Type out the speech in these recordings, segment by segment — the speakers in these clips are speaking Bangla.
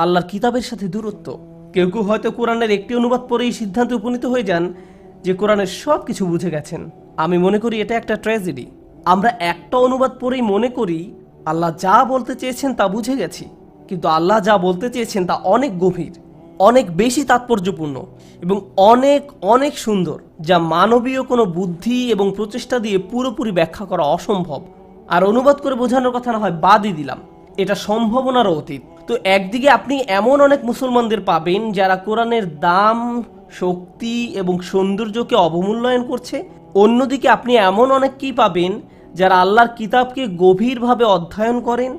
আল্লাহর কিতাবের সাথে দূরত্ব। কেউ কেউ হয়তো কোরআনের একটি অনুবাদ পড়েই সিদ্ধান্তে উপনীত হয়ে যান যে কোরআনের সব কিছু বুঝে গেছেন। আমি মনে করি এটা একটা ট্র্যাজেডি। আমরা একটা অনুবাদ পড়েই মনে করি আল্লাহ যা বলতে চেয়েছেন তা বুঝে গেছি, কিন্তু আল্লাহ যা বলতে চেয়েছেন তা অনেক গভীর, অনেক বেশি তাৎপর্যপূর্ণ এবং অনেক অনেক সুন্দর, যা মানবীয় কোনো বুদ্ধি এবং প্রচেষ্টা দিয়ে পুরোপুরি ব্যাখ্যা করা অসম্ভব। আর অনুবাদ করে বোঝানোর কথা না হয় বাদই দিলাম, এটা সম্ভাবনারও অতীত। তো একদিকে আপনি এমন অনেক মুসলমানদের পাবেন যারা কোরআনের দাম, শক্তি এবং সৌন্দর্যকে অবমূল্যায়ন করছে। অন্যদিকে আপনি এমন অনেককেই পাবেন যারা আল্লাহর কিতাবকে গভীরভাবে অধ্যয়ন করেন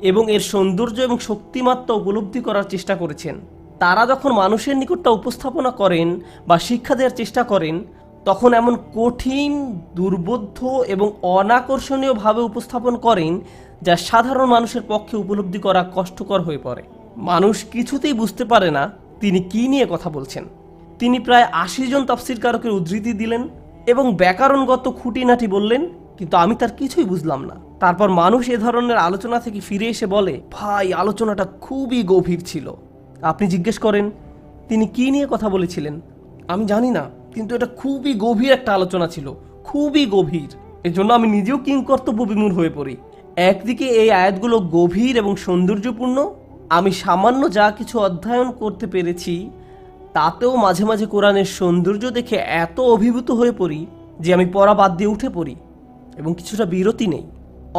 এবং এর সৌন্দর্য এবং শক্তিমাত্রা উপলব্ধি করার চেষ্টা করেছেন। তারা যখন মানুষের নিকটটা উপস্থাপনা করেন বা শিক্ষা দেওয়ার চেষ্টা করেন, তখন এমন কঠিন, দুর্বোধ্য এবং অনাকর্ষণীয়ভাবে উপস্থাপন করেন যা সাধারণ মানুষের পক্ষে উপলব্ধি করা কষ্টকর হয়ে পড়ে। মানুষ কিছুতেই বুঝতে পারে না তিনি কি নিয়ে কথা বলছেন। তিনি প্রায় ৮০ জন তাফসীরকারকের উদ্ধৃতি দিলেন এবং ব্যাকরণগত খুঁটিনাটি বললেন, কিন্তু আমি তার কিছুই বুঝলাম না। তারপর মানুষ এ ধরনের আলোচনা থেকে ফিরে এসে বলে, ভাই আলোচনাটা খুবই গভীর ছিল। আপনি জিজ্ঞেস করেন তিনি কি নিয়ে কথা বলেছিলেন, আমি জানি না, কিন্তু এটা খুবই গভীর একটা আলোচনা ছিল, খুবই গভীর। এজন্য আমি নিজেও কিংকর্তব্য বিমূঢ় হয়ে পড়ি। একদিকে এই আয়াতগুলো গভীর এবং সৌন্দর্যপূর্ণ, আমি সামান্য যা কিছু অধ্যয়ন করতে পেরেছি তাতেও মাঝে মাঝে কোরআনের সৌন্দর্য দেখে এত অভিভূত হয়ে পড়ি যে আমি পড়া বাদ দিয়ে উঠে পড়ি এবং কিছুটা বিরতি নেই।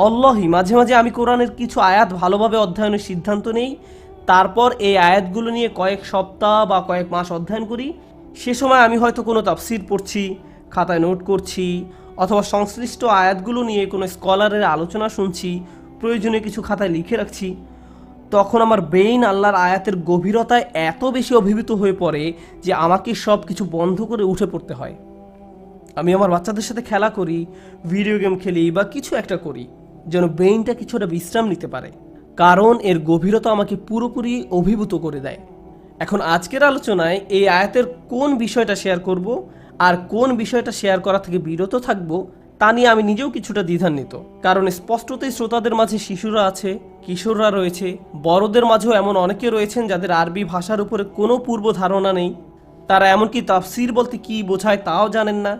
অল্লাহি মাঝে মাঝে আমি কোরআনের কিছু আয়াত ভালোভাবে অধ্যয়নের সিদ্ধান্ত নেই, তারপর এই আয়াতগুলো নিয়ে কয়েক সপ্তাহ বা কয়েক মাস অধ্যয়ন করি। সে সময় আমি হয়তো কোনো তাফসীর পড়ছি, খাতায় নোট করছি, অথবা সংশ্লিষ্ট আয়াতগুলো নিয়ে কোনো স্কলারের আলোচনা শুনছি, প্রয়োজনীয় কিছু খাতায় লিখে রাখছি। তখন আমার ব্রেইন আল্লাহর আয়াতের গভীরতায় এত বেশি অভিভূত হয়ে পড়ে যে আমাকে সব কিছু বন্ধ করে উঠে পড়তে হয়। আমি আমার বাচ্চাদের সাথে খেলা করি, ভিডিও গেম খেলি বা কিছু একটা করি যেন ব্রেইনটা কিছুটা বিশ্রাম নিতে পারে, কারণ এর গভীরতা আমাকে পুরোপুরি অভিভূত করে দেয়। এখন আজকের আলোচনায় এই আয়াতের কোন বিষয়টা শেয়ার করব আর কোন বিষয়টা শেয়ার করা থেকে বিরত থাকব তা নিয়ে আমি নিজেও কিছুটা দ্বিধান্বিত, কারণ স্পষ্টতই শ্রোতাদের মাঝে শিশুরা আছে, কিশোররা রয়েছে, বড়দের মাঝেও এমন অনেকে রয়েছেন যাদের আরবি ভাষার উপরে কোনো পূর্ব ধারণা নেই। তারা এমনকি তাফসীর বলতে কী বোঝায় তাও জানেন না।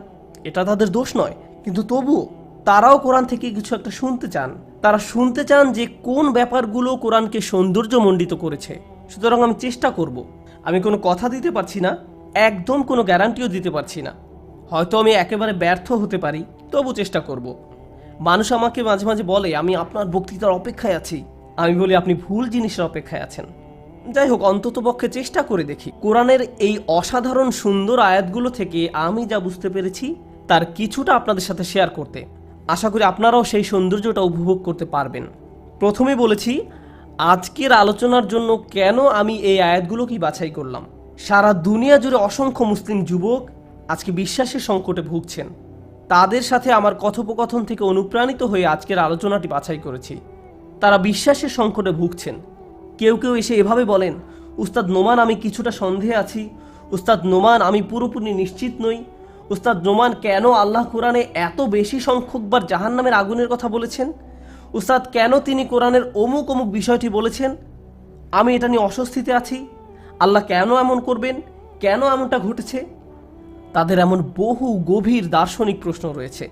এটা তাদের দোষ নয়, কিন্তু তবুও তারাও কোরআন থেকে কিছু একটা শুনতে চান। তারা শুনতে চান যে কোন ব্যাপারগুলো কোরআনকে সৌন্দর্যমণ্ডিত করেছে। সুতরাং আমি চেষ্টা করব। আমি কোনো কথা দিতে পারছি না, একদম কোনো গ্যারান্টিও দিতে পারছি না। হয়তো আমি একেবারে ব্যর্থ হতে পারি, তবু চেষ্টা করব। মানুষ আমাকে মাঝে মাঝে বলে আমি আপনার বক্তৃতার অপেক্ষায় আছি। আমি বলি আপনি ভুল জিনিসের অপেক্ষায় আছেন। যাই হোক, অন্তত পক্ষে চেষ্টা করে দেখি। কোরআনের এই অসাধারণ সুন্দর আয়াতগুলো থেকে আমি যা বুঝতে পেরেছি তার কিছুটা আপনাদের সাথে শেয়ার করতে। আশা করি আপনারাও সেই সৌন্দর্যটা উপভোগ করতে পারবেন। প্রথমে বলেছি আজকের আলোচনার জন্য কেন আমি এই আয়াতগুলোকেই বাছাই করলাম। সারা দুনিয়া জুড়ে অসংখ্য মুসলিম যুবক আজকে বিশ্বাসের সংকটে ভুগছেন। তাদের সাথে আমার কথোপকথন থেকে অনুপ্রাণিত হয়ে আজকের আলোচনাটি বাছাই করেছি। তারা বিশ্বাসের সংকটে ভুগছেন। কেউ কেউ এসে এভাবে বলেন, উস্তাদ নোমান আমি কিছুটা সন্দেহে আছি, উস্তাদ নোমান আমি পুরোপুরি নিশ্চিত নই, উস্তাদ নোমান কেন আল্লাহ কোরআনে এত বেশি সংখ্যকবার জাহান্নামের আগুনের কথা বলেছেন, উস্তাদ কেন তিনি কোরআনের অমুক অমুক বিষয়টি বলেছেন, আমি এটা নিয়ে অস্বস্তিতে আছি, আল্লাহ কেন এমন করবেন, কেন এমনটা ঘটেছে। তাদের এমন বহু গভীর দার্শনিক প্রশ্ন রয়েছে,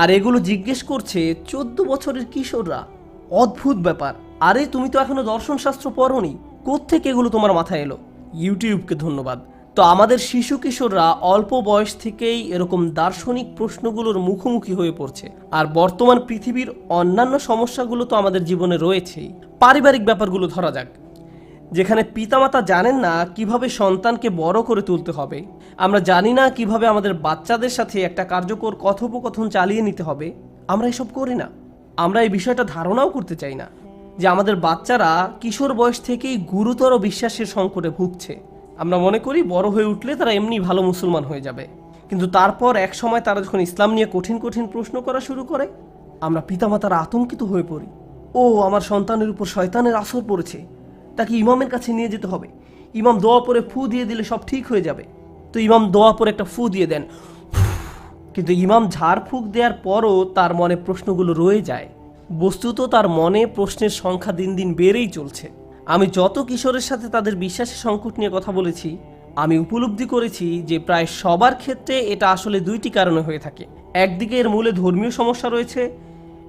আর এগুলো জিজ্ঞেস করছে 14 বছরের কিশোররা। অদ্ভুত ব্যাপার। আরে তুমি তো এখনো দর্শনশাস্ত্র পড়োনি, কোত্থেকে এগুলো তোমার মাথায় এলো? ইউটিউবকে ধন্যবাদ। তো আমাদের শিশু কিশোররা অল্প বয়স থেকেই এরকম দার্শনিক প্রশ্নগুলোর মুখোমুখি হয়ে পড়ছে। আর বর্তমান পৃথিবীর অন্যান্য সমস্যাগুলো তো আমাদের জীবনে রয়েছেই। পারিবারিক ব্যাপারগুলো ধরা যাক, যেখানে পিতামাতা জানেন না কিভাবে সন্তানকে বড় করে তুলতে হবে, আমরা জানি না কিভাবে আমাদের বাচ্চাদের সাথে একটা কার্যকর কথোপকথন চালিয়ে নিতে হবে। আমরা এসব করি না। আমরা এই বিষয়টা ধারণাও করতে চাই না যে আমাদের বাচ্চারা কিশোর বয়স থেকেই গুরুতর বিশ্বাসের সংকটে ভুগছে। আমরা মনে করি বড় হয়ে উঠলে তারা এমনি ভালো মুসলমান হয়ে যাবে, কিন্তু তারপর এক সময় তারা যখন ইসলাম নিয়ে কঠিন কঠিন প্রশ্ন করা শুরু করে, আমরা পিতামাতারা আতঙ্কিত হয়ে পড়ি। ও আমার সন্তানের উপর শয়তানের আসর পড়েছে, তাকে ইমামের কাছে নিয়ে যেতে হবে, ইমাম দোয়া পরে ফু দিয়ে দিলে সব ঠিক হয়ে যাবে। তো ইমাম দোয়া পরে একটা ফু দিয়ে দেন, কিন্তু ইমাম ঝাড় ফুঁক দেওয়ার পরও তার মনে প্রশ্নগুলো রয়ে যায়। বস্তুত তার মনে প্রশ্নের সংখ্যা দিন দিন বেড়েই চলছে। আমি যত কিশোরের সাথে তাদের বিশ্বাসের সংকট নিয়ে কথা বলেছি, আমি উপলব্ধি করেছি যে প্রায় সবার ক্ষেত্রে এটা আসলে দুইটি কারণে হয়ে থাকে। একদিকে এর মূলে ধর্মীয় সমস্যা রয়েছে,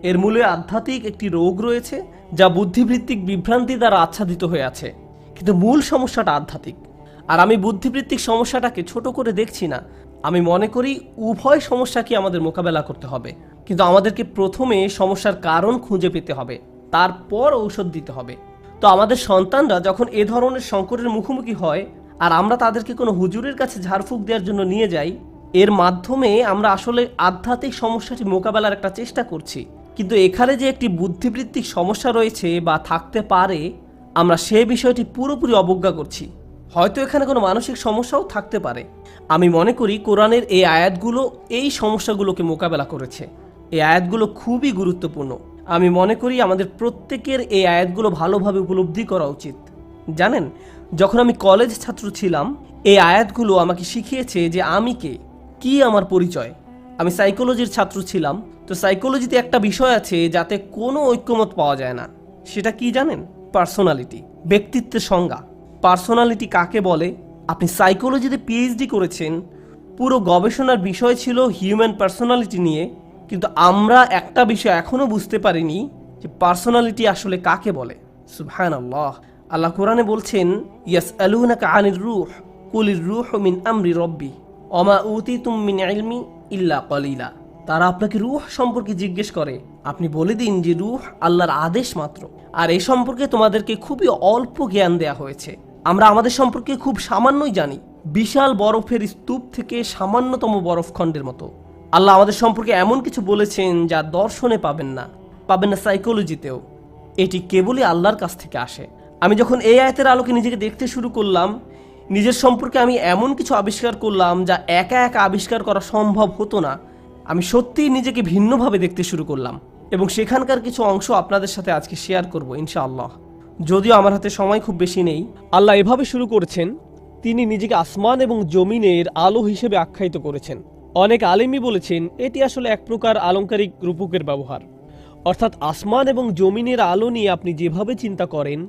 এর মূলে আধ্যাত্মিক একটি রোগ রয়েছে যা বুদ্ধিবৃত্তিক বিভ্রান্তি দ্বারা আচ্ছাদিত হয়ে আছে। কিন্তু মূল সমস্যাটা আধ্যাত্মিক। আর আমি বুদ্ধিবৃত্তিক সমস্যাটাকে ছোট করে দেখছি না। আমি মনে করি উভয় সমস্যাকে আমাদের মোকাবেলা করতে হবে, কিন্তু আমাদেরকে প্রথমে সমস্যার কারণ খুঁজে পেতে হবে, তারপর ঔষধ দিতে হবে। তো আমাদের সন্তানরা যখন এ ধরনের সংকটের মুখোমুখি হয় আর আমরা তাদেরকে কোনো হুজুরের কাছে ঝাড়ফুঁক দেওয়ার জন্য নিয়ে যাই, এর মাধ্যমে আমরা আসলে আধ্যাত্মিক সমস্যাটি মোকাবেলার একটা চেষ্টা করছি। কিন্তু এখানে যে একটি বুদ্ধিবৃত্তিক সমস্যা রয়েছে বা থাকতে পারে, আমরা সে বিষয়টি পুরোপুরি অবজ্ঞা করছি। হয়তো এখানে কোনো মানসিক সমস্যাও থাকতে পারে। আমি মনে করি কোরআনের এই আয়াতগুলো এই সমস্যাগুলোকে মোকাবেলা করেছে। এই আয়াতগুলো খুবই গুরুত্বপূর্ণ। আমি মনে করি আমাদের প্রত্যেকের এই আয়াতগুলো ভালোভাবে উপলব্ধি করা উচিত। জানেন, যখন আমি কলেজ ছাত্র ছিলাম, এই আয়াতগুলো আমাকে শিখিয়েছে যে আমি কে, কি আমার পরিচয়। আমি সাইকোলজির ছাত্র ছিলাম, তো সাইকোলজিতে একটা বিষয় আছে যাতে কোনো ঐক্যমত পাওয়া যায় না। সেটা কি জানেন? পার্সোনালিটি, ব্যক্তিত্বের সংজ্ঞা। পার্সোনালিটি কাকে বলে? আপনি সাইকোলজিতে পিএইচডি করেছেন, পুরো গবেষণার বিষয় ছিল হিউম্যান পার্সোনালিটি নিয়ে, কিন্তু আমরা একটা বিষয় এখনো বুঝতে পারিনি যে পার্সোনালিটি আসলে কাকে বলে। সুবহানাল্লাহ। আল্লাহ কোরআনে বলছেন, ইয়াসআলুনাকা আনির রূহ কুলির রূহু মিন আমরি রব্বি ওমা উতিতুম মিন ইলমি ইল্লা কলিলা। তারা আপনাকে রূহ সম্পর্কে জিজ্ঞেস করে, আপনি বলে দিন যে রূহ আল্লাহর আদেশ মাত্র, আর এই সম্পর্কে তোমাদেরকে খুবই অল্প জ্ঞান দেয়া হয়েছে। আমরা আমাদের সম্পর্কে খুব সামান্যই জানি, বিশাল বরফের স্তূপ থেকে সামান্যতম বরফখণ্ডের মতো। আল্লাহ আমাদের সম্পর্কে এমন কিছু বলেছেন যা দর্শনে পাবেন না সাইকোলজিতেও। এটি কেবলই আল্লাহর কাছ থেকে আসে। আমি যখন এই আয়াতের আলোকে নিজেকে দেখতে শুরু করলাম, নিজের সম্পর্কে আমি এমন কিছু আবিষ্কার করলাম যা একা একা আবিষ্কার করা সম্ভব হতো না। আমি সত্যিই নিজেকে ভিন্নভাবে দেখতে শুরু করলাম, এবং সেখানকার কিছু অংশ আপনাদের সাথে আজকে শেয়ার করব ইনশাআল্লাহ। যদিও আমার হাতে সময় খুব বেশি নেই। আল্লাহ এভাবে শুরু করেছেন, তিনি নিজেকে আসমান এবং জমিনের আলো হিসেবে আখ্যায়িত করেছেন। অনেক আলেমই বলেছেন এটি আসলে এক প্রকার আলংকারিক রূপকের ব্যবহার, অর্থাৎ আসমান এবং জমিনের আলো নিয়ে আপনি যেভাবে চিন্তা করেন,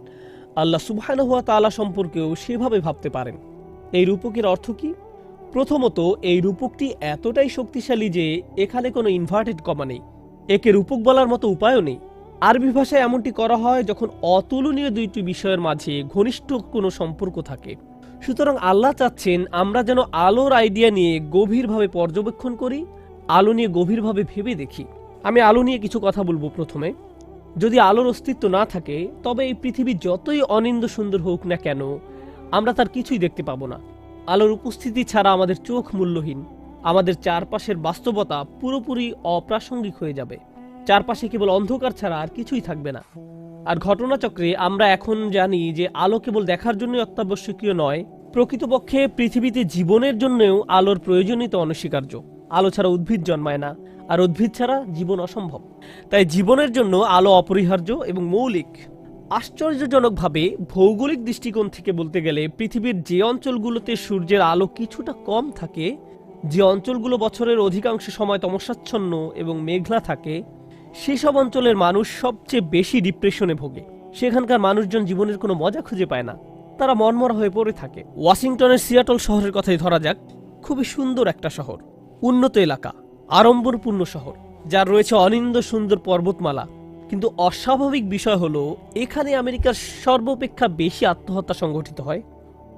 আল্লাহ সুবহানাহু ওয়া তাআলা সম্পর্কেও সেভাবে ভাবতে পারেন। এই রূপকের অর্থ কি? প্রথমত, এই রূপকটি এতটাই শক্তিশালী যে এখানে কোনো ইনভার্টেড কমা নেই। একে রূপক বলার মতো উপায়ও নেই। আরবি ভাষায় এমনটি করা হয় যখন অতুলনীয় দুইটি বিষয়ের মাঝে ঘনিষ্ঠ কোনো সম্পর্ক থাকে। সুতরাং আল্লাহ চাচ্ছেন আমরা যেন আলোর আইডিয়া নিয়ে গভীরভাবে পর্যবেক্ষণ করি, আলো নিয়ে গভীরভাবে ভেবে দেখি। আমি আলো নিয়ে কিছু কথা বলবো। প্রথমে, যদি আলোর অস্তিত্ব না থাকে তবে এই পৃথিবী যতই অনিন্দ্য সুন্দর হোক না কেন, আমরা তার কিছুই দেখতে পাবো না। আলোর উপস্থিতি ছাড়া আমাদের চোখ মূল্যহীন। আমাদের চারপাশের বাস্তবতা পুরোপুরি অপ্রাসঙ্গিক হয়ে যাবে। চারপাশে কেবল অন্ধকার ছাড়া আর কিছুই থাকবে না। আর ঘটনাচক্রে আমরা এখন জানি যে আলো কেবল দেখার জন্যই অত্যাবশ্যকীয় নয়, প্রকৃতপক্ষে পৃথিবীতে জীবনের জন্যও আলোর প্রয়োজনীয়তা অনস্বীকার্য। আলো ছাড়া উদ্ভিদ জন্মায় না, আর উদ্ভিদ ছাড়া জীবন অসম্ভব। তাই জীবনের জন্য আলো অপরিহার্য এবং মৌলিক। আশ্চর্যজনকভাবে ভৌগোলিক দৃষ্টিকোণ থেকে বলতে গেলে পৃথিবীর যে অঞ্চলগুলোতে সূর্যের আলো কিছুটা কম থাকে, যে অঞ্চলগুলো বছরের অধিকাংশ সময় তমসাচ্ছন্ন এবং মেঘলা থাকে, সেসব অঞ্চলের মানুষ সবচেয়ে বেশি ডিপ্রেশনে ভোগে। সেখানকার মানুষজন জীবনের কোনো মজা খুঁজে পায় না, তারা মনমরা হয়ে পড়ে থাকে। ওয়াশিংটনের সিয়াটল শহরের কথাই ধরা যাক। খুবই সুন্দর একটা শহর, উন্নত এলাকা, আড়ম্বরপূর্ণ শহর, যার রয়েছে অনিন্দ্য সুন্দর পর্বতমালা। কিন্তু অস্বাভাবিক বিষয় হলো এখানে আমেরিকার সর্বাপেক্ষা বেশি আত্মহত্যা সংঘটিত হয়।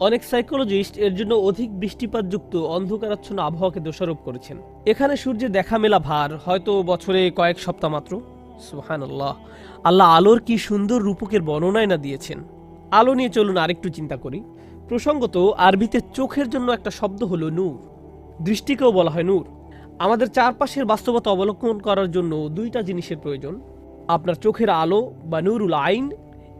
অনেক সাইকোলজিস্ট এর জন্য অধিক বৃষ্টিপাতযুক্ত অন্ধকারাচ্ছন্ন আবহাওয়াকে দোষারোপ করেছেন। এখানে সূর্যের দেখা মেলা ভার হয়তো বছরে কয়েক সপ্তাহ মাত্র। সুবহানাল্লাহ। আল্লাহ আলোর কি সুন্দর রূপকের বর্ণনায় না দিয়েছেন। আলো নিয়ে চলুন আরেকটু চিন্তা করি। প্রসঙ্গত, আরবিতে চোখের জন্য একটা শব্দ হলো নূর। দৃষ্টিকেও বলা হয় নূর। আমাদের চারপাশের বাস্তবতা অবলোকন করার জন্য দুইটা জিনিসের প্রয়োজন, আপনার চোখের আলো বা নূরুল আইন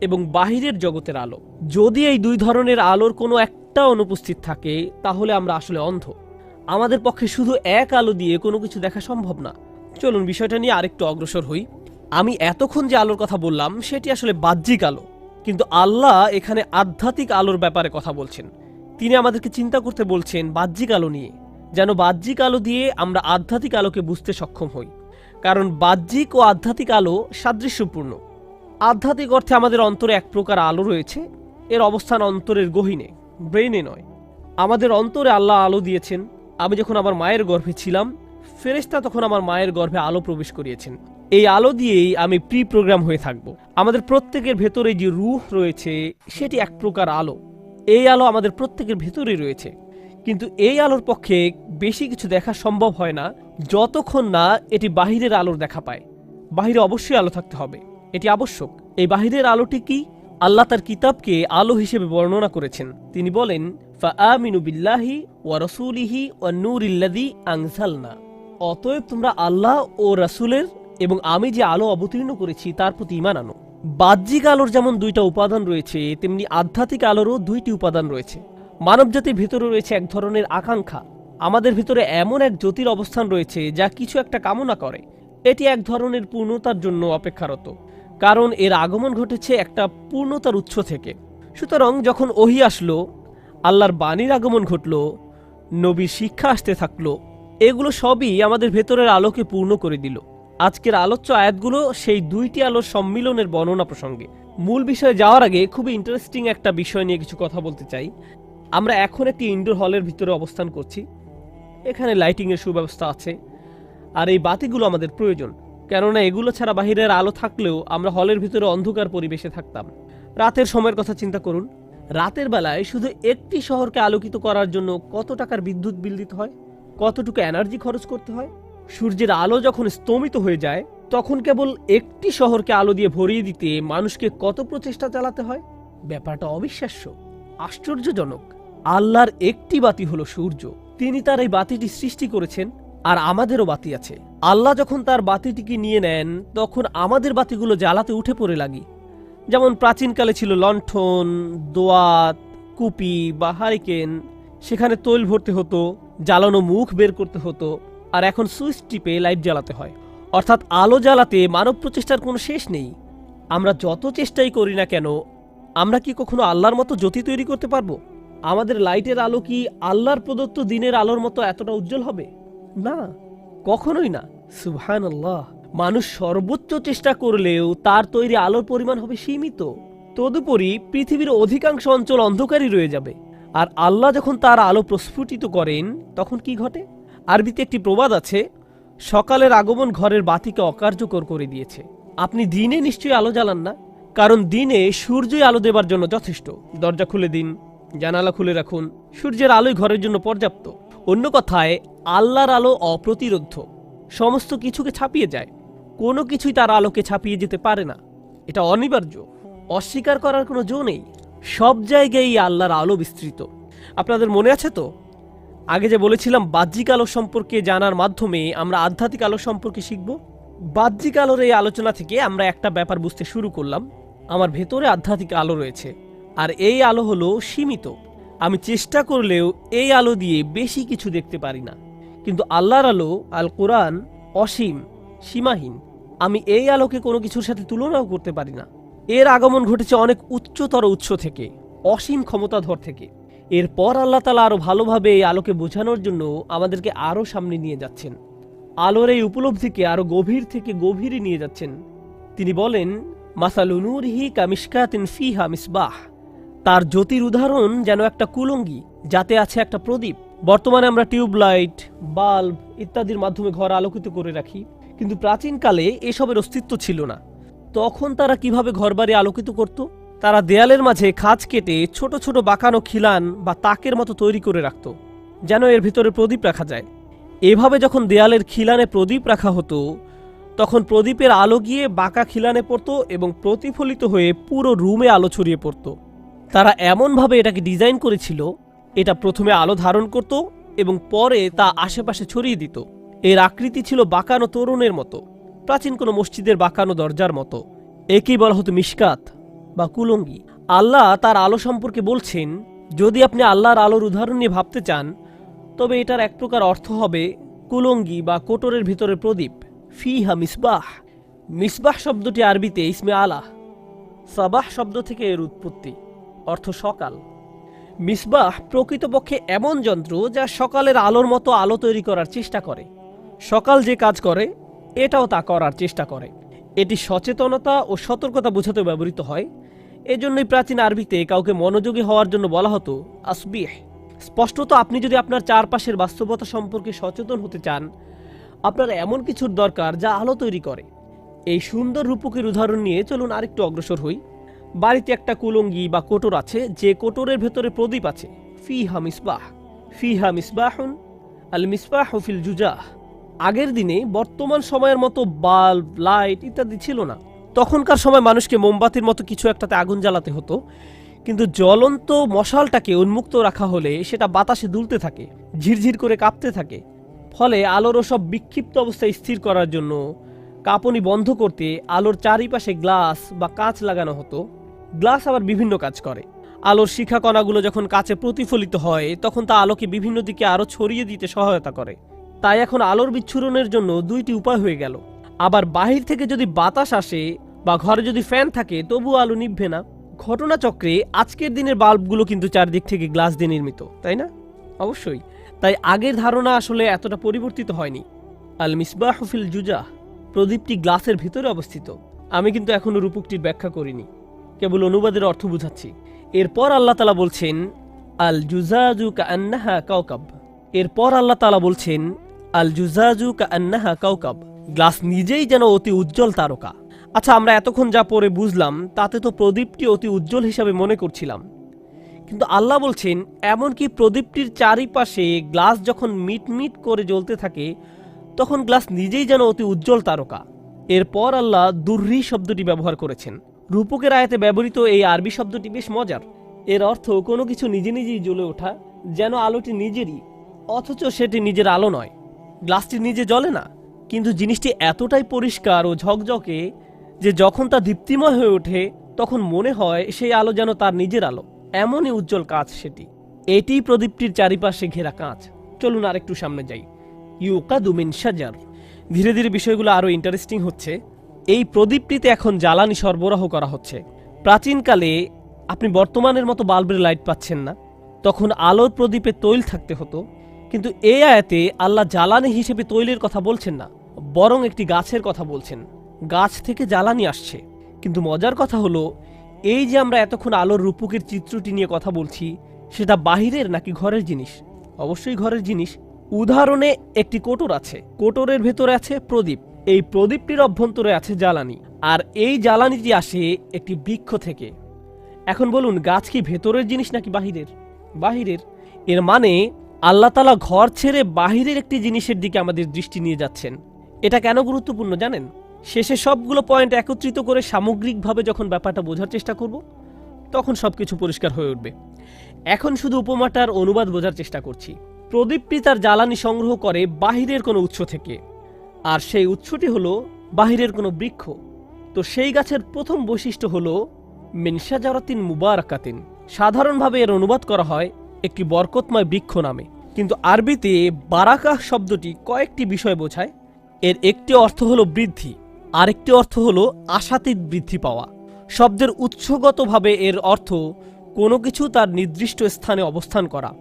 এবং বাহিরের জগতের আলো। যদি এই দুই ধরনের আলোর কোনো একটা অনুপস্থিত থাকে তাহলে আমরা আসলে অন্ধ। আমাদের পক্ষে শুধু এক আলো দিয়ে কোনো কিছু দেখা সম্ভব না। চলুন বিষয়টা নিয়ে আরেকটু অগ্রসর হই। আমি এতক্ষণ যে আলোর কথা বললাম সেটি আসলে বাহ্যিক আলো, কিন্তু আল্লাহ এখানে আধ্যাত্মিক আলোর ব্যাপারে কথা বলছেন। তিনি আমাদেরকে চিন্তা করতে বলছেন বাহ্যিক আলো নিয়ে, যেন বাহ্যিক আলো দিয়ে আমরা আধ্যাত্মিক আলোকে বুঝতে সক্ষম হই। কারণ বাহ্যিক ও আধ্যাত্মিক আলো সাদৃশ্যপূর্ণ। আধ্যাত্মিক অর্থে আমাদের অন্তরে এক প্রকার আলো রয়েছে। এর অবস্থান অন্তরের গহীনে, ব্রেইনে নয়। আমাদের অন্তরে আল্লাহ আলো দিয়েছেন। আমি যখন আমার মায়ের গর্ভে ছিলাম, ফেরেশতা তখন আমার মায়ের গর্ভে আলো প্রবেশ করিয়েছেন। এই আলো দিয়েই আমি প্রি প্রোগ্রাম হয়ে থাকব। আমাদের প্রত্যেকের ভেতরে যে রূহ রয়েছে সেটি এক প্রকার আলো। এই আলো আমাদের প্রত্যেকের ভেতরেই রয়েছে, কিন্তু এই আলোর পক্ষে বেশি কিছু দেখা সম্ভব হয় না যতক্ষণ না এটি বাহিরের আলোর দেখা পায়। বাহিরে অবশ্যই আলো থাকতে হবে, এটি আবশ্যক। এই বাহিরের আলোটি কি? আল্লাহ তার কিতাবকে আলো হিসেবে বর্ণনা করেছেন। তিনি বলেন, ফাআমিনু বিল্লাহি ওয়া রাসূলিহি ওয়ান নূরিল্লাযী আনজালনা। অতএব তোমরা আল্লাহ ও রাসূলের এবং আমি যে আলো অবতীর্ণ করেছি তার প্রতি ঈমান আনো। বাহ্যিক আলোর যেমন দুইটা উপাদান রয়েছে, তেমনি আধ্যাত্মিক আলোরও দুইটি উপাদান রয়েছে। মানবজাতির ভিতরে রয়েছে এক ধরনের আকাঙ্ক্ষা। আমাদের ভিতরে এমন এক জ্যোতির অবস্থান রয়েছে যা কিছু একটা কামনা করে। এটি এক ধরনের পূর্ণতার জন্য অপেক্ষারত, কারণ এর আগমন ঘটেছে একটা পূর্ণতার উৎস থেকে। সুতরাং যখন ওহী আসলো, আল্লাহর বাণীর আগমন ঘটল, নবীর শিক্ষা আসতে থাকলো, এগুলো সবই আমাদের ভেতরের আলোকে পূর্ণ করে দিল। আজকের আলোচ্য আয়াতগুলো সেই দুইটি আলোর সম্মিলনের বর্ণনা প্রসঙ্গে। মূল বিষয়ে যাওয়ার আগে খুবই ইন্টারেস্টিং একটা বিষয় নিয়ে কিছু কথা বলতে চাই। আমরা এখন একটি ইনডোর হলের ভিতরে অবস্থান করছি। এখানে লাইটিংয়ের সুব্যবস্থা আছে, আর এই বাতিগুলো আমাদের প্রয়োজন, কেননা এগুলো ছাড়া বাহিরের আলো থাকলেও আমরা হলের ভিতরে অন্ধকার পরিবেশে থাকতাম। রাতের সময়ের কথা চিন্তা করুন। রাতের বেলায় শুধু একটি শহরকে আলোকিত করার জন্য কত টাকার বিদ্যুৎ বিল দিতে হয়, কতটুকু এনার্জি খরচ করতে হয়। সূর্যের আলো যখন স্তমিত হয়ে যায়, তখন কেবল একটি শহরকে আলো দিয়ে ভরিয়ে দিতে মানুষকে কত প্রচেষ্টা চালাতে হয়। ব্যাপারটা অবিশ্বাস্য, আশ্চর্যজনক। আল্লাহর একটি বাতি হলো সূর্য। তিনি তার এই বাতিটি সৃষ্টি করেছেন, আর আমাদেরও বাতি আছে। আল্লাহ যখন তার বাতিটিকে নিয়ে নেন, তখন আমাদের বাতিগুলো জ্বালাতে উঠে পড়ে লাগি। যেমন প্রাচীনকালে ছিল লণ্ঠন, দোয়াত, কুপি বা হারিকেন, সেখানে তৈল ভরতে হতো, জ্বালানো মুখ বের করতে হতো, আর এখন সুইচ টিপে লাইট জ্বালাতে হয়। অর্থাৎ আলো জ্বালাতে মানব প্রচেষ্টার কোনো শেষ নেই। আমরা যত চেষ্টাই করি না কেন, আমরা কি কখনো আল্লাহর মতো জ্যোতি তৈরি করতে পারবো? আমাদের লাইটের আলো কি আল্লাহর প্রদত্ত দিনের আলোর মতো এতটা উজ্জ্বল হবে? না, কখনোই না। সুবহানাল্লাহ। মানুষ সর্বোচ্চ চেষ্টা করলেও তার তৈরি আলোর পরিমাণ হবে সীমিত। তদুপরি পৃথিবীর অধিকাংশ অঞ্চল অন্ধকারই রয়ে যাবে। আর আল্লাহ যখন তার আলো প্রস্ফুটিত করেন, তখন কি ঘটে? আরবিতে একটি প্রবাদ আছে, সকালের আগমন ঘরের বাতিকে অকার্যকর করে দিয়েছে। আপনি দিনে নিশ্চয়ই আলো জ্বালান না, কারণ দিনে সূর্যই আলো দেবার জন্য যথেষ্ট। দরজা খুলে দিন, জানালা খুলে রাখুন, সূর্যের আলোই ঘরের জন্য পর্যাপ্ত। অন্য কথায়, আল্লাহর আলো অপ্রতিরোধ্য, সমস্ত কিছুকে ছাপিয়ে যায়। কোনো কিছুই তার আলোকে ছাপিয়ে যেতে পারে না। এটা অনিবার্য, অস্বীকার করার কোনো জো নেই। সব জায়গায় আল্লাহর আলো বিস্তৃত। আপনাদের মনে আছে তো, আগে যে বলেছিলাম বাহ্যিক আলো সম্পর্কে জানার মাধ্যমে আমরা আধ্যাত্মিক আলো সম্পর্কে শিখব। বাহ্যিক আলোর এই আলোচনা থেকে আমরা একটা ব্যাপার বুঝতে শুরু করলাম, আমার ভেতরে আধ্যাত্মিক আলো রয়েছে, আর এই আলো হলো সীমিত। আমি চেষ্টা করলেও এই আলো দিয়ে বেশি কিছু দেখতে পারি না। কিন্তু আল্লাহর আলো, আল কোরআন, অসীম, সীমাহীন। আমি এই আলোকে কোনো কিছুর সাথে তুলনাও করতে পারি না। এর আগমন ঘটেছে অনেক উচ্চতর উৎস থেকে, অসীম ক্ষমতাধর থেকে। এরপর আল্লাহ তাআলা আরো ভালোভাবে এই আলোকে বোঝানোর জন্য আমাদেরকে আরো সামনে নিয়ে যাচ্ছেন। আলোর এই উপলব্ধিকে আরো গভীর থেকে গভীরে নিয়ে যাচ্ছেন। তিনি বলেন, মাসালু নূরিহি কামিশকাতিন ফিহা মিসবাহ। তার জ্যোতির উদাহরণ যেন একটা কুলঙ্গি, যাতে আছে একটা প্রদীপ। বর্তমানে আমরা টিউবলাইট, বাল্ব ইত্যাদির মাধ্যমে ঘর আলোকিত করে রাখি, কিন্তু প্রাচীনকালে এসবের অস্তিত্ব ছিল না। তখন তারা কিভাবে ঘরবাড়ি আলোকিত করত? তারা দেয়ালের মাঝে খাঁজ কেটে ছোট ছোট বাঁকানো খিলান বা তাকের মতো তৈরি করে রাখত, যেন এর ভিতরে প্রদীপ রাখা যায়। এভাবে যখন দেয়ালের খিলানে প্রদীপ রাখা হতো, তখন প্রদীপের আলো গিয়ে বাঁকা খিলানে পড়ত এবং প্রতিফলিত হয়ে পুরো রুমে আলো ছড়িয়ে পড়ত। তারা এমনভাবে এটাকে ডিজাইন করেছিল, এটা প্রথমে আলো ধারণ করত এবং পরে তা আশেপাশে ছড়িয়ে দিত। এর আকৃতি ছিল বাঁকানো তোরণের মতো, প্রাচীন কোনো মসজিদের বাঁকানো দরজার মতো। একেই বলা হতো মিশকাত বা কুলঙ্গি। আল্লাহ তার আলো সম্পর্কে বলছেন, যদি আপনি আল্লাহর আলোর উদাহরণ নিয়ে ভাবতে চান, তবে এটার এক প্রকার অর্থ হবে কুলঙ্গি বা কোটরের ভিতরে প্রদীপ। ফিহা মিসবাহ। মিসবাহ শব্দটি আরবিতে ইসমে আলাহ, সাবাহ শব্দ থেকে এর উৎপত্তি, অর্থ সকাল। মিসবাহ প্রকৃতপক্ষে এমন যন্ত্র যা সকালের আলোর মতো আলো তৈরি করার চেষ্টা করে। সকাল যে কাজ করে, এটাও তা করার চেষ্টা করে। এটি সচেতনতা ও সতর্কতা বোঝাতে ব্যবহৃত হয়। এজন্যই প্রাচীন আরবিতে কাউকে মনোযোগী হওয়ার জন্য বলা হতো আসবিহ। স্পষ্টত আপনি যদি আপনার চারপাশের বাস্তবতা সম্পর্কে সচেতন হতে চান, আপনার এমন কিছুর দরকার যা আলো তৈরি করে। এই সুন্দর রূপকের উদাহরণ নিয়ে চলুন আরেকটু অগ্রসর হই। বাড়িতে একটা কুলঙ্গি বা কোটর আছে, যে কোটরের ভেতরে প্রদীপ আছে। ফিহা মিসবাহ, ফিহা মিসবাহুন, আল মিসবাহু ফিল জুজাহ। আগের দিনে বর্তমান সময়ের মতো বাল্ব, লাইট ইত্যাদি ছিল না। তখনকার সময় মানুষকে মোমবাতির মতো কিছু একটাতে আগুন জ্বালাতে হতো, কিন্তু জ্বলন্ত মশালটাকে উন্মুক্ত রাখা হলে সেটা বাতাসে দুলতে থাকে, ঝিরঝির করে কাঁপতে থাকে। ফলে আলোর সব বিক্ষিপ্ত অবস্থায় স্থির করার জন্য কাঁপুনি বন্ধ করতে আলোর চারিপাশে গ্লাস বা কাঁচ লাগানো হতো। গ্লাস আবার বিভিন্ন কাজ করে। আলোর শিখা কণাগুলো যখন কাচে প্রতিফলিত হয়, তখন তা আলোকে বিভিন্ন দিকে আরও ছড়িয়ে দিতে সহায়তা করে। তাই এখন আলোর বিচ্ছুরণের জন্য দুইটি উপায় হয়ে গেল। আবার বাহির থেকে যদি বাতাস আসে বা ঘরে যদি ফ্যান থাকে, তবুও আলো নিভবে না। ঘটনাচক্রে আজকের দিনের বাল্বগুলো কিন্তু চারদিক থেকে গ্লাস দিয়ে নির্মিত, তাই না? অবশ্যই। তাই আগের ধারণা আসলে এতটা পরিবর্তিত হয়নি। আল মিসবাহু ফিল জুজাহ, প্রদীপটি গ্লাসের ভিতরে অবস্থিত। আমি কিন্তু এখনো রূপকটির ব্যাখ্যা করিনি, কেবল অনুবাদের অর্থ বুঝাচ্ছি। এরপর আল্লাহ তাআলা বলছেন আল জুজাজু কাআন্নাহা কাওকাব। এরপর আল্লাহ তাআলা বলছেন আল জুজাজু কাআন্নাহা কাওকাব, গ্লাস নিজেই যেন অতি উজ্জ্বল তারকা। আচ্ছা, আমরা এতক্ষণ যা পড়ে বুঝলাম তাতে তো প্রদীপটি অতি উজ্জ্বল হিসাবে মনে করছিলাম, কিন্তু আল্লাহ বলছেন এমনকি প্রদীপটির চারিপাশে গ্লাস যখন মিটমিট করে জ্বলতে থাকে, তখন গ্লাস নিজেই যেন অতি উজ্জ্বল তারকা। এরপর আল্লাহ দুর্রি শব্দটি ব্যবহার করেছেন। রূপকের আয়াতে ব্যবহৃত এই আরবি শব্দটি বেশ মজার। এর অর্থ কোনো কিছু নিজে নিজেই জ্বলে ওঠা, যেন আলোটি নিজেরই, অথচ সেটি নিজের আলো নয়। গ্লাসটি নিজে জ্বলে না, কিন্তু জিনিসটি এতটাই পরিষ্কার ও ঝকঝকে যে যখন তা দীপ্তিময় হয়ে ওঠে, তখন মনে হয় সেই আলো যেন তার নিজের আলো। এমনই উজ্জ্বল কাঁচ সেটি। এটি প্রদীপটির চারিপাশে ঘেরা কাঁচ। চলুন আরেকটু সামনে যাই। ইউকাদু মিন শাজার। ধীরে ধীরে বিষয়গুলো আরো ইন্টারেস্টিং হচ্ছে। এই প্রদীপটিতে এখন জ্বালানি সরবরাহ করা হচ্ছে। প্রাচীনকালে আপনি বর্তমানের মতো বাল্বের লাইট পাচ্ছেন না, তখন আলোর প্রদীপে তৈল থাকতে হতো। কিন্তু এই আয়াতে আল্লাহ জ্বালানি হিসেবে তৈলের কথা বলছেন না, বরং একটি গাছের কথা বলছেন। গাছ থেকে জ্বালানি আসছে। কিন্তু মজার কথা হলো, এই যে আমরা এতক্ষণ আলোর রূপকের চিত্রটি নিয়ে কথা বলছি, সেটা বাহিরের নাকি ঘরের জিনিস? অবশ্যই ঘরের জিনিস। উদাহরণে একটি কোটর আছে, কোটরের ভেতরে আছে প্রদীপ। এই প্রদীপটির অভ্যন্তরে আছে জ্বালানি, আর এই জ্বালানিটি আসে একটি বৃক্ষ থেকে। এখন বলুন, গাছ কি ভেতরের জিনিস নাকি বাহিরের? বাহিরের। এর মানে আল্লাহ তাআলা ঘর ছেড়ে বাহিরের একটি জিনিসের দিকে আমাদের দৃষ্টি নিয়ে যাচ্ছেন। এটা কেন গুরুত্বপূর্ণ জানেন? শেষে সবগুলো পয়েন্ট একত্রিত করে সামগ্রিকভাবে যখন ব্যাপারটা বোঝার চেষ্টা করব, তখন সবকিছু পরিষ্কার হয়ে উঠবে। এখন শুধু উপমাটার অনুবাদ বোঝার চেষ্টা করছি। প্রদীপটি তার জ্বালানি সংগ্রহ করে বাহিরের কোনো উৎস থেকে, আর সেই উৎসটি হলো বাহিরের কোনো বৃক্ষ। তো সেই গাছের প্রথম বৈশিষ্ট্য হলো মিন শাজারাতিন মুবারাকাতিন। সাধারণভাবে এর অনুবাদ করা হয় একটি বরকতময় বৃক্ষ নামে, কিন্তু আরবিতে বারাকাহ শব্দটি কয়েকটি বিষয় বোঝায়। এর একটি অর্থ হলো বৃদ্ধি, আরেকটি অর্থ হলো আশাতীত বৃদ্ধি পাওয়া। শব্দের উৎসগতভাবে এর অর্থ কোনো কিছু তার নির্দিষ্ট স্থানে অবস্থান করা।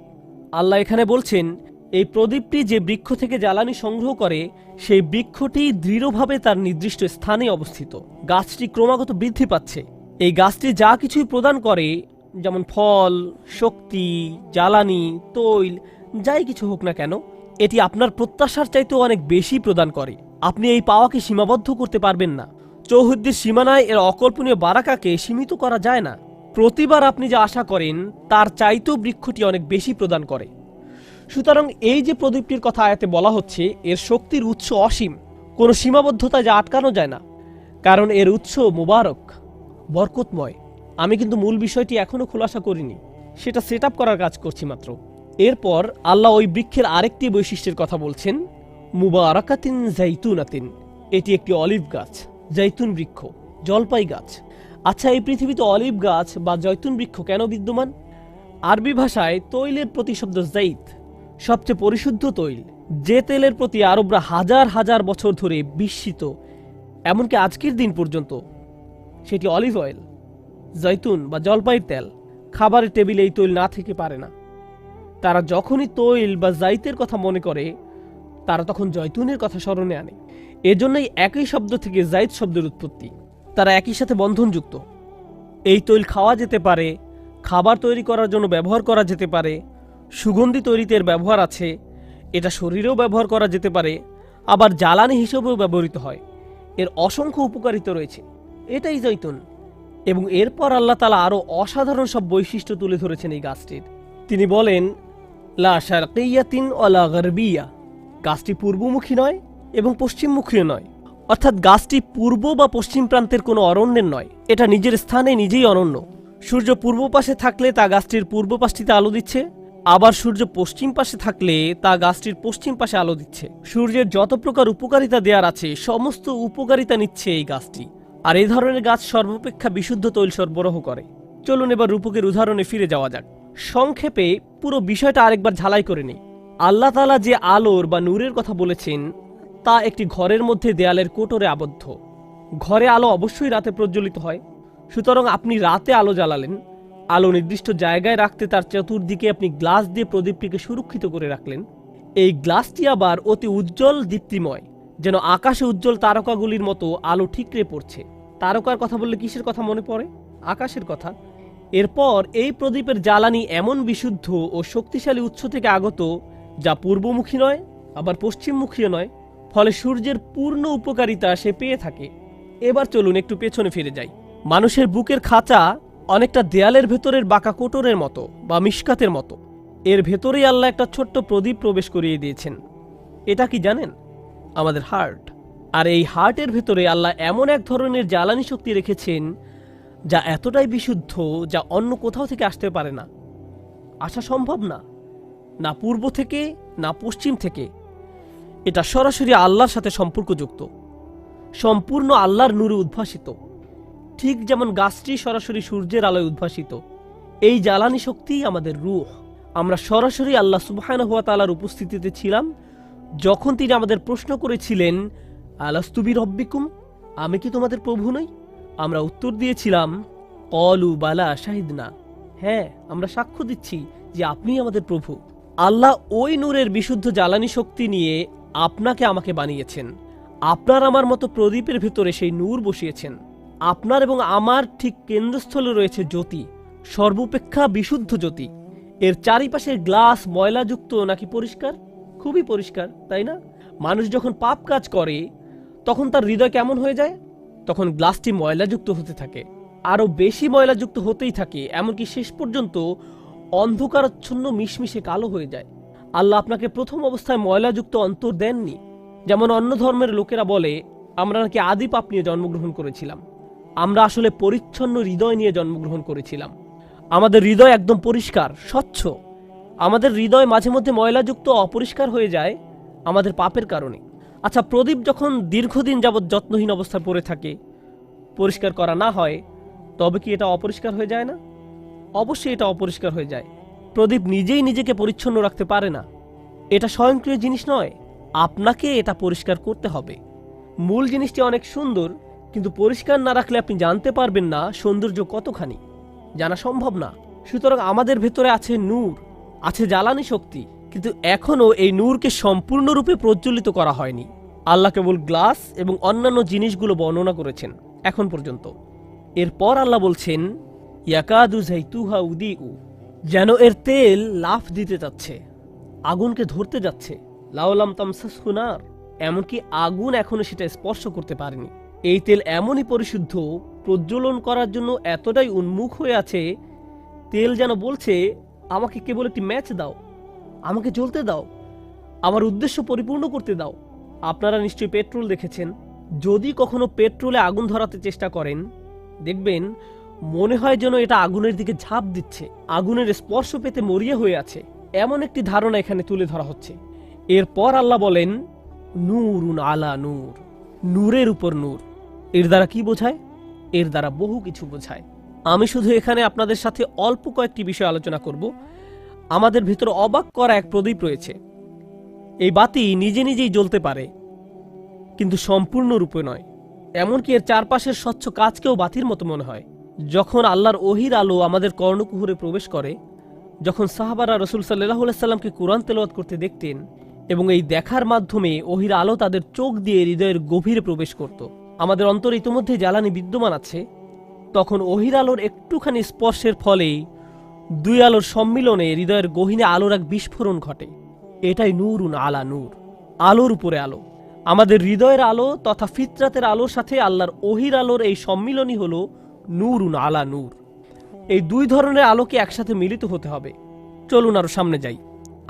আল্লাহ এখানে বলছেন এই প্রদীপটি যে বৃক্ষ থেকে জ্বালানি সংগ্রহ করে, সেই বৃক্ষটি দৃঢ়ভাবে তার নির্দিষ্ট স্থানে অবস্থিত। গাছটি ক্রমাগত বৃদ্ধি পাচ্ছে। এই গাছটি যা কিছুই প্রদান করে, যেমন ফল, শক্তি, জ্বালানি, তৈল, যাই কিছু হোক না কেন, এটি আপনার প্রত্যাশার চাইতেও অনেক বেশি প্রদান করে। আপনি এই পাওয়াকে সীমাবদ্ধ করতে পারবেন না। চৌহদ্দির সীমানায় এর অকল্পনীয় বারাকাকে সীমিত করা যায় না। প্রতিবার আপনি যা আশা করেন তার চাইতেও বৃক্ষটি অনেক বেশি প্রদান করে। সুতরাং এই যে প্রদীপটির কথা আয়াতে বলা হচ্ছে, এর শক্তির উৎস অসীম, কোনো সীমাবদ্ধতা যা আটকানো যায় না, কারণ এর উৎস মুবারক, বরকতময়। আমি কিন্তু মূল বিষয়টি এখনো খোলাসা করিনি, সেটা সেট আপ করার কাজ করছি মাত্র। এরপর আল্লাহ ওই বৃক্ষের আরেকটি বৈশিষ্ট্যের কথা বলছেন, মুবারাকাতিন জাইতুনাতিন। এটি একটি অলিভ গাছ, জৈতুন বৃক্ষ, জলপাই গাছ। আচ্ছা, এই পৃথিবীতে অলিভ গাছ বা জৈতুন বৃক্ষ কেন বিদ্যমান? আরবি ভাষায় তৈলের প্রতিশব্দ জাইত, সবচেয়ে পরিশুদ্ধ তৈল, যে তেলের প্রতি আরবরা হাজার হাজার বছর ধরে বিস্মিত, এমনকি আজকের দিন পর্যন্ত। সেটি অলিভ অয়েল, জৈতুন বা জলপাইয়ের তেল। খাবারের টেবিলে এই তৈল না থেকে পারে না। তারা যখনই তৈল বা জাইতের কথা মনে করে, তারা তখন জয়তুনের কথা স্মরণে আনে। এজন্যই একই শব্দ থেকে জাইদ শব্দের উৎপত্তি। তারা একই সাথে বন্ধনযুক্ত। এই তৈল খাওয়া যেতে পারে, খাবার তৈরি করার জন্য ব্যবহার করা যেতে পারে, সুগন্ধি তৈরিতে এর ব্যবহার আছে, এটা শরীরেও ব্যবহার করা যেতে পারে, আবার জ্বালানি হিসেবেও ব্যবহৃত হয়। এর অসংখ্য উপকারিতা রয়েছে। এটাই জৈতুন। এবং এরপর আল্লাহ তাআলা আরও অসাধারণ সব বৈশিষ্ট্য তুলে ধরেছেন এই গাছটির। তিনি বলেন, লা শারকিয়াতিন ওয়ালা গারবিয়া, গাছটি পূর্বমুখী নয় এবং পশ্চিমমুখীও নয়। অর্থাৎ গাছটি পূর্ব বা পশ্চিম প্রান্তের কোনো অরণ্যের নয়, এটা নিজের স্থানে নিজেই অনন্য। সূর্য পূর্ব পাশে থাকলে তা গাছটির পূর্ব পাশটিতে আলো দিচ্ছে, আবার সূর্য পশ্চিম পাশে থাকলে তা গাছটির পশ্চিম পাশে আলো দিচ্ছে। সূর্যের যত প্রকার উপকারিতা দেওয়ার আছে সমস্ত উপকারিতা নিচ্ছে এই গাছটি। আর এই ধরনের গাছ সর্বাপেক্ষা বিশুদ্ধ তৈল সরবরাহ করে। চলুন এবার রূপকের উদাহরণে ফিরে যাওয়া যাক। সংক্ষেপে পুরো বিষয়টা আরেকবার ঝালাই করে নিই। আল্লাহ তাআলা যে আলোর বা নূরের কথা বলেছেন তা একটি ঘরের মধ্যে দেয়ালের কোটরে আবদ্ধ। ঘরে আলো অবশ্যই রাতে প্রজ্বলিত হয়। সুতরাং আপনি রাতে আলো জ্বালালেন, আলো নির্দিষ্ট জায়গায় রাখতে তার চতুর্দিকে আপনি গ্লাস দিয়ে প্রদীপটিকে সুরক্ষিত করে রাখলেন। এই গ্লাসটি আবার অতি উজ্জ্বল দীপ্তিময়, যেন আকাশে উজ্জ্বল তারকাগুলির মতো আলো ঠিকরে পড়ছে। তারকার কথা বললে কিসের কথা মনে পড়ে? আকাশের কথা। এরপর এই প্রদীপের জ্বালানি এমন বিশুদ্ধ ও শক্তিশালী উৎস থেকে আগত যা পূর্বমুখী নয় আবার পশ্চিমমুখীও নয়, ফলে সূর্যের পূর্ণ উপকারিতা সে পেয়ে থাকে। এবার চলুন একটু পেছনে ফিরে যাই। মানুষের বুকের খাঁচা অনেকটা দেয়ালের ভেতরের বাঁকা কোটরের মতো বা মিশকাতের মতো। এর ভেতরেই আল্লাহ একটা ছোট্ট প্রদীপ প্রবেশ করিয়ে দিয়েছেন। এটা কি জানেন? আমাদের হার্ট। আর এই হার্টের ভেতরে আল্লাহ এমন এক ধরনের জ্বালানি শক্তি রেখেছেন যা এতটাই বিশুদ্ধ যা অন্য কোথাও থেকে আসতে পারে না, আসা সম্ভব না, না পূর্ব থেকে না পশ্চিম থেকে। এটা সরাসরি আল্লাহর সাথে সম্পর্কযুক্ত, সম্পূর্ণ আল্লাহর নূরে উদ্ভাসিত। ঠিক যেমন গাছটি সরাসরি সূর্যের আলোয় উদ্ভাসিত, এই জ্বালানি শক্তিই আমাদের রূহ। আমরা সরাসরি আল্লাহ সুবহানাহু ওয়া তাআলার উপস্থিতিতে ছিলাম যখন তিনি আমাদের প্রশ্ন করেছিলেন, আলাস্তু বিরব্বিকুম, আমি কি তোমাদের প্রভু নই? আমরা উত্তর দিয়েছিলাম, ক্বালু বালা শাহিদনা, হ্যাঁ আমরা সাক্ষ্য দিচ্ছি যে আপনি আমাদের প্রভু। আল্লাহ ওই নূরের বিশুদ্ধ জ্বালানি শক্তি নিয়ে আপনাকে আমাকে বানিয়েছেন। আপনার আমার মতো প্রদীপের ভেতরে সেই নূর বসিয়েছেন। আপনার এবং আমার ঠিক কেন্দ্রস্থলে রয়েছে জ্যোতি, সর্বাপেক্ষা বিশুদ্ধ জ্যোতি। এর চারিপাশের গ্লাস ময়লাযুক্ত নাকি পরিষ্কার? খুবই পরিষ্কার, তাই না? মানুষ যখন পাপ কাজ করে তখন তার হৃদয় কেমন হয়ে যায়? তখন গ্লাসটি ময়লাযুক্ত হতে থাকে, আরও বেশি ময়লাযুক্ত হতেই থাকে, এমনকি শেষ পর্যন্ত অন্ধকারাচ্ছন্ন মিশমিশে কালো হয়ে যায়। আল্লাহ আপনাকে প্রথম অবস্থায় ময়লাযুক্ত অন্তর দেননি। যেমন অন্য ধর্মের লোকেরা বলে আমরা নাকি আদি পাপ নিয়ে জন্মগ্রহণ করেছিলাম। আমরা আসলে পরিচ্ছন্ন হৃদয় নিয়ে জন্মগ্রহণ করেছিলাম। আমাদের হৃদয় একদম পরিষ্কার, স্বচ্ছ। আমাদের হৃদয় মাঝে মধ্যে ময়লাযুক্ত অপরিষ্কার হয়ে যায় আমাদের পাপের কারণে। আচ্ছা, প্রদীপ যখন দীর্ঘদিন যাবৎ যত্নহীন অবস্থায় পড়ে থাকে, পরিষ্কার করা না হয়, তবে কি এটা অপরিষ্কার হয়ে যায় না? অবশ্যই এটা অপরিষ্কার হয়ে যায়। প্রদীপ নিজেই নিজেকে পরিচ্ছন্ন রাখতে পারে না। এটা স্বয়ংক্রিয় জিনিস নয়, আপনাকে এটা পরিষ্কার করতে হবে। মূল জিনিসটি অনেক সুন্দর, কিন্তু পরিষ্কার না রাখলে আপনি জানতে পারবেন না সৌন্দর্য কতখানি, জানা সম্ভব না। সুতরাং আমাদের ভেতরে আছে নূর, আছে জ্বালানি শক্তি, কিন্তু এখনও এই নূরকে সম্পূর্ণরূপে প্রজ্বলিত করা হয়নি। আল্লাহ কেবল গ্লাস এবং অন্যান্য জিনিসগুলো বর্ণনা করেছেন এখন পর্যন্ত। এরপর আল্লাহ বলছেন, ইয়াকাদু যাইতুহা উদিউ, যেন এর তেল লাফ দিতে যাচ্ছে, আগুনকে ধরতে যাচ্ছে। লাউলাম তামসাসহু নার, এমনকি আগুন এখনো সেটা স্পর্শ করতে পারেনি। এই তেল এমনই পরিশুদ্ধ, প্রজ্বলন করার জন্য এতটাই উন্মুখ হয়ে আছে, তেল যেন বলছে আমাকে কেবল একটি ম্যাচ দাও, আমাকে জ্বলতে দাও, আমার উদ্দেশ্য পরিপূর্ণ করতে দাও। আপনারা নিশ্চয়ই পেট্রোল দেখেছেন। যদি কখনো পেট্রোলে আগুন ধরাতে চেষ্টা করেন, দেখবেন মনে হয় যেন এটা আগুনের দিকে ঝাঁপ দিচ্ছে, আগুনের স্পর্শ পেতে মরিয়া হয়ে আছে। এমন একটি ধারণা এখানে তুলে ধরা হচ্ছে। এরপর আল্লাহ বলেন, নূরুন আলা নূর, নূরের উপর নূর। এর দ্বারা কি বোঝায়? এর দ্বারা বহু কিছু বোঝায়। আমি শুধু এখানে আপনাদের সাথে অল্প কয়েকটি বিষয় আলোচনা করব। আমাদের ভিতরে অবাক করা এক প্রদীপ রয়েছে। এই বাতি নিজে নিজেই জ্বলতে পারে, কিন্তু সম্পূর্ণরূপে নয়। এমনকি এর চারপাশের স্বচ্ছ কাজকেও বাতির মতো মনে হয়। যখন আল্লাহর ওহির আলো আমাদের কর্ণকুহরে প্রবেশ করে, যখন সাহাবারা রাসূল সাল্লাল্লাহু আলাইহি সাল্লামকে কুরআন তেলাওয়াত করতে দেখতেন এবং এই দেখার মাধ্যমে ওহির আলো তাদের চোখ দিয়ে হৃদয়ের গভীরে প্রবেশ করত। আমাদের অন্তরে ইতিমধ্যে জ্বালানি বিদ্যমান আছে, তখন ওহির আলোর একটুখানি স্পর্শের ফলেই দুই আলোর সম্মিলনে হৃদয়ের গহীনে আলোর এক বিস্ফোরণ ঘটে। এটাই নূরুন আলা নূর, আলোর উপরে আলো। আমাদের হৃদয়ের আলো তথা ফিতরাতের আলোর সাথে আল্লাহর ওহির আলোর এই সম্মিলনই হল নূরুন আলা নূর। এই দুই ধরনের আলোকে একসাথে মিলিত হতে হবে। চলুন আরো সামনে যাই।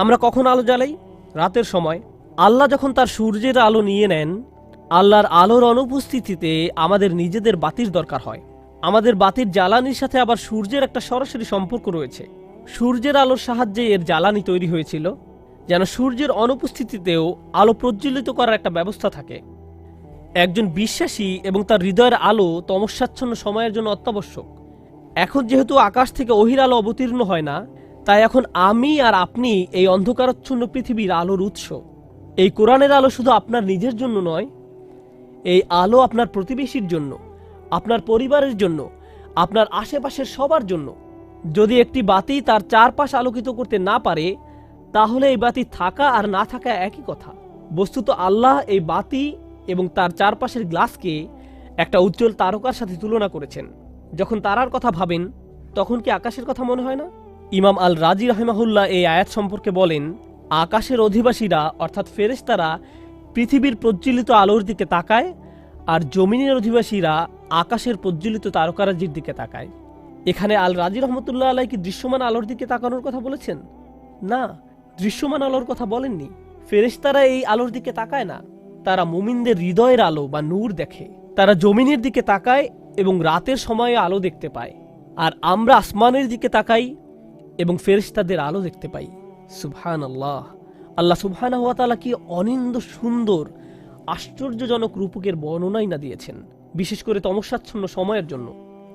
আমরা কখন আলো জ্বালাই? রাতের সময়। আল্লাহ যখন তার সূর্যের আলো নিয়ে নেন, আল্লাহর আলোর অনুপস্থিতিতে আমাদের নিজেদের বাতির দরকার হয়। আমাদের বাতির জ্বালানির সাথে আবার সূর্যের একটা সরাসরি সম্পর্ক রয়েছে। সূর্যের আলোর সাহায্যে এর জ্বালানি তৈরি হয়েছিল, যেন সূর্যের অনুপস্থিতিতেও আলো প্রজ্বলিত করার একটা ব্যবস্থা থাকে। একজন বিশ্বাসী এবং তার হৃদয়ের আলো তমস্যাচ্ছন্ন সময়ের জন্য অত্যাবশ্যক। এখন যেহেতু আকাশ থেকে ওহির আলো অবতীর্ণ হয় না, তাই এখন আমি আর আপনি এই অন্ধকারাচ্ছন্ন পৃথিবীর আলোর উৎস। এই কোরআনের আলো শুধু আপনার নিজের জন্য নয়, এই আলো আপনার প্রতিবেশীর জন্য, আপনার পরিবারের জন্য, আপনার আশেপাশের সবার জন্য। যদি একটি বাতি তার চারপাশ আলোকিত করতে না পারে, তাহলে এই বাতি থাকা আর না থাকা একই কথা। বস্তুত আল্লাহ এই বাতি এবং তার চারপাশের গ্লাসকে একটা উজ্জ্বল তারকার সাথে তুলনা করেছেন। যখন তারার কথা ভাবেন, তখন কি আকাশের কথা মনে হয় না? ইমাম আল রাজি রাহিমাহুল্লাহ এই আয়াত সম্পর্কে বলেন, আকাশের অধিবাসীরা অর্থাৎ ফেরেশতারা পৃথিবীর প্রজ্বলিত আলোর দিকে তাকায়, আর জমিনের অধিবাসীরা আকাশের প্রজ্বলিত তারকারাজির দিকে তাকায়। এখানে আল রাজি রহমতুল্লাহ আলাই কি দৃশ্যমান আলোর দিকে তাকানোর কথা বলেছেন? না, দৃশ্যমান আলোর কথা বলেননি। ফেরেশতারা এই আলোর দিকে তাকায় না, তারা মুমিনদের হৃদয়ের আলো বা নূর দেখে। তারা জমিনের দিকে তাকায় এবং রাতের সময়ে আলো দেখতে পায়, আর আমরা আসমানের দিকে তাকাই এবং ফেরেশতাদের আলো দেখতে পাই। সুবহানাল্লাহ! আল্লাহ সুবহানাহু ওয়া তাআলা কি অনিন্দ্য সুন্দর আশ্চর্যজনক রূপকের বর্ণনাই না দিয়েছেন, বিশেষ করে তমস্যাচ্ছন্ন সময়ের জন্য।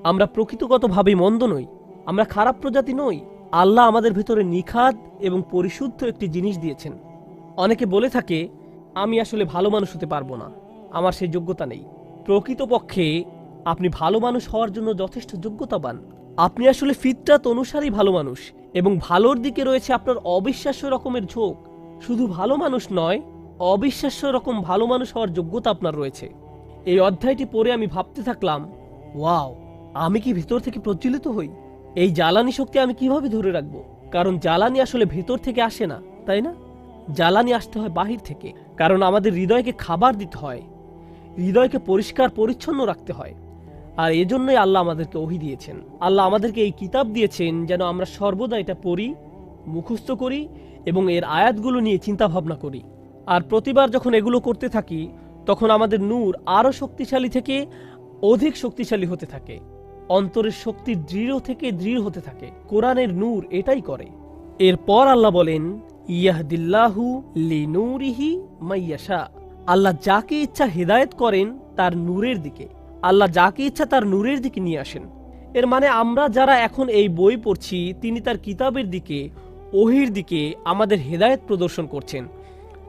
আমরা প্রকৃতগতভাবে মন্দ নই, আমরা খারাপ প্রজাতি নই। আল্লাহ আমাদের ভেতরে নিখাদ এবং পরিশুদ্ধ একটি জিনিস দিয়েছেন। অনেকে বলে থাকে, আমি আসলে ভালো মানুষ হতে পারবো না, আমার সেই যোগ্যতা নেই। প্রকৃতপক্ষে আপনি ভালো মানুষ হওয়ার জন্য যথেষ্ট যোগ্যতাবান। আপনি আসলে ফিতরাত অনুসারী ভালো মানুষ, এবং ভালোর দিকে রয়েছে আপনার অবিশ্বাস্য রকমের ঝোঁক। শুধু ভালো মানুষ নয়, অবিশ্বাস্য রকম ভালো মানুষ হওয়ার যোগ্যতা আপনার রয়েছে। এই অধ্যায়টি পড়ে আমি ভাবতে থাকলাম, ওয়াও, আমি কি ভেতর থেকে প্রজ্বলিত হই? এই জ্বালানি শক্তি আমি কিভাবে ধরে রাখবো? কারণ জ্বালানি আসলে ভেতর থেকে আসে না, তাই না? জ্বালানি আসতে হয় বাহির থেকে। কারণ আমাদের হৃদয়কে খাবার দিতে হয়, হৃদয়কে পরিষ্কার পরিচ্ছন্ন রাখতে হয়। আর এজন্যই আল্লাহ আমাদেরকে ওহী দিয়েছেন। আল্লাহ আমাদেরকে এই কিতাব দিয়েছেন যেন আমরা সর্বদা এটা পড়ি, মুখস্থ করি এবং এর আয়াতগুলো নিয়ে চিন্তা ভাবনা করি। আর প্রতিবার যখন এগুলো করতে থাকি, তখন আমাদের নূর আরও শক্তিশালী থেকে অধিক শক্তিশালী হতে থাকে। অন্তরের শক্তি দৃঢ় থেকে দৃঢ় হতে থাকে। কোরআনের নূর এটাই করে। এরপর আল্লাহ বলেন, ইয়াহদিল্লাহু লিনূরিহি মাইয়াশা। আল্লাহ যাকে ইচ্ছা হিদায়াত করেন তার নূরের দিকে। আল্লাহ যাকে ইচ্ছা তার নূরের দিকে নিয়ে আসেন। এর মানে আমরা যারা এখন এই বই পড়ছি, তিনি তার কিতাবের দিকে, ওহির দিকে আমাদের হেদায়েত প্রদর্শন করছেন।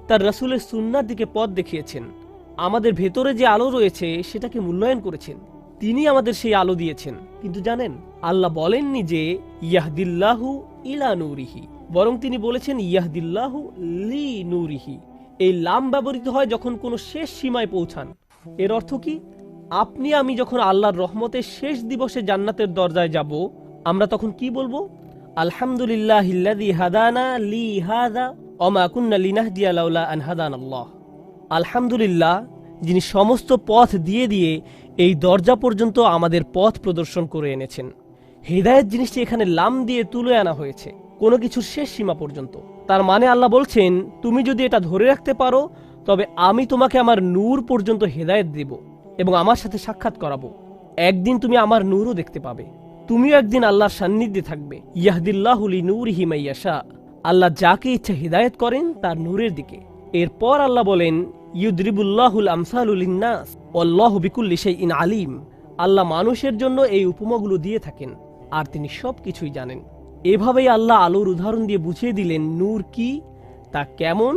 তার রাসূলের সুন্নাহর দিকে পথ দেখিয়েছেন। আমাদের ভেতরে যে আলো রয়েছে সেটাকে মূল্যায়ন করেছেন। তিনি আমাদের সেই আলো দিয়েছেন। কিন্তু জানেন, আল্লাহ বলেননি যে ইয়াহদিল্লাহু ইলা নূরিহি, বরং তিনি বলেছেন ইয়াহদিল্লাহু লি নূরিহি। এই লাম ব্যবহৃত হয় যখন কোনো শেষ সীমায় পৌঁছান। এর অর্থ কি? আপনি আমি যখন আল্লাহর রহমতের শেষ দিবসে জান্নাতের দরজায় যাব, আমরা তখন কি বলবো? আলহামদুলিল্লাহিল্লাযী হাদানা লি হাযা ওয়া মা কুন্না লিনাহদিয়া লাউলা আন হাদানাল্লাহ। আলহামদুলিল্লাহ, যিনি সমস্ত পথ দিয়ে দিয়ে এই দরজা পর্যন্ত আমাদের পথ প্রদর্শন করে এনেছেন। হেদায়েত জিনিসটি এখানে লাম দিয়ে তুলে আনা হয়েছে, কোনো কিছুর শেষ সীমা পর্যন্ত। তার মানে আল্লাহ বলছেন, তুমি যদি এটা ধরে রাখতে পারো, তবে আমি তোমাকে আমার নূর পর্যন্ত হেদায়েত দেব এবং আমার সাথে সাক্ষাৎ করাবো। একদিন তুমি আমার নূরও দেখতে পাবে, তুমিও একদিন আল্লাহর সান্নিধ্যে থাকবে। ইয়াহদিল্লাহু লিনূরিহি মাইয়াশা। আল্লাহ যাকে ইচ্ছা হিদায়াত করেন তার নূরের দিকে। এরপর আল্লাহ বলেন, ইউদরিবুল্লাহুল আমসালু লিন্নাস ওয়াল্লাহু বিকুল্লি শাইইন আলিম। আল্লাহ মানুষের জন্য এই উপমাগুলো দিয়ে থাকেন, আর তিনি সবকিছুই জানেন। এভাবেই আল্লাহ আলোর উদাহরণ দিয়ে বুঝিয়ে দিলেন নূর কি, তা কেমন,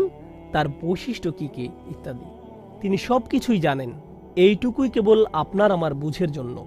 তার বৈশিষ্ট্য কি কি ইত্যাদি। তিনি সবকিছুই জানেন। এইটুকুই কেবল আপনার আমার বুঝের জন্য।